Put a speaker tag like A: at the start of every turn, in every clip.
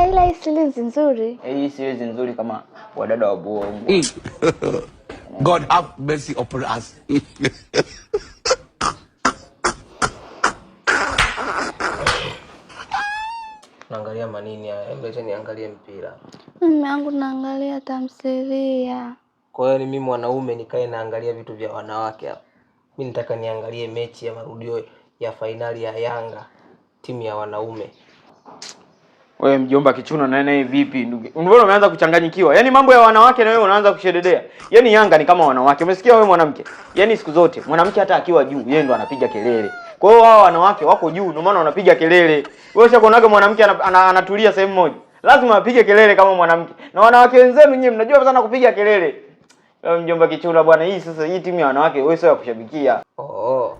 A: ila hii series nzuri.
B: Hii series nzuri kama wadada wa Bongo.
C: God have mercy upon us.
D: Naangalia manini haya? Hebu niangalie mpira.
A: Mume wangu naangalia tamthilia.
D: Kwa hiyo ni mimi mwanaume nikae naangalia vitu vya wanawake hapa. Mimi nataka niangalie mechi ya marudio ya finali ya Yanga, timu ya wanaume.
B: Wewe mjomba kichuna na naye vipi ndugu? Mbona umeanza kuchanganyikiwa? Yaani mambo ya wanawake na wewe unaanza kushededea. Yaani Yanga ni kama wanawake. Umesikia wewe mwanamke? Yaani siku zote mwanamke hata akiwa juu yeye ndo anapiga kelele. Kwa hiyo hao wanawake wako juu ndio maana wanapiga kelele. Wewe ushakuonaga mwanamke anatulia sehemu moja. Lazima apige kelele kama mwanamke. Na wanawake wenzenu nyinyi mnajua sana kupiga kelele. Wewe mjomba kichuna bwana, hii sasa hii timu ya wanawake wewe sio ya kushabikia.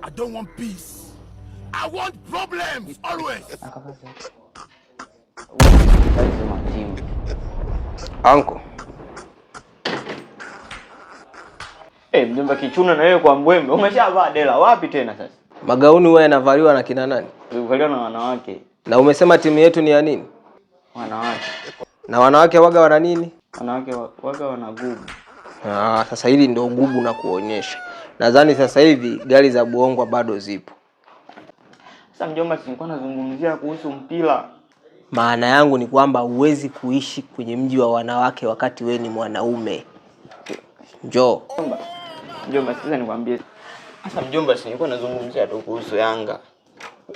C: I don't want peace. I want problems always.
D: Anko.
B: Mjomba kichuna na wewe kwa mbwembe. Umeshavaa dela wapi tena sasa?
D: Magauni huwa yanavaliwa na kina nani?
B: Yanavaliwa na wanawake.
D: Na umesema timu yetu ni ya nini?
B: Wanawake.
D: Na wanawake waga wana nini?
B: Wanawake waga wana gubu.
D: Sasa hili ndio gubu na kuonyesha. Nadhani sasa hivi gari za Buongwa bado zipo.
B: Sasa mjomba, nilikuwa nazungumzia kuhusu mpira.
D: Maana yangu ni kwamba huwezi kuishi kwenye mji wa wanawake wakati wewe ni mwanaume. Njoo.
B: Mjomba, sasa nikwambie. Sasa mjomba, nilikuwa nazungumzia tu kuhusu Yanga.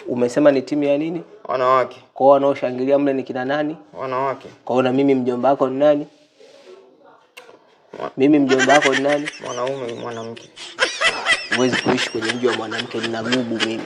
D: Umesema ni timu ya nini?
B: Wanawake.
D: Kwa hiyo wanaoshangilia mle ni kina nani?
B: Wanawake.
D: Kwa hiyo na mimi mjomba wako ni nani? Mimi mjomba wako ni nani?
B: Mwanaume, mwanamke.
D: Huwezi kuishi kwenye mji wa mwanamke, nina gubu mimi.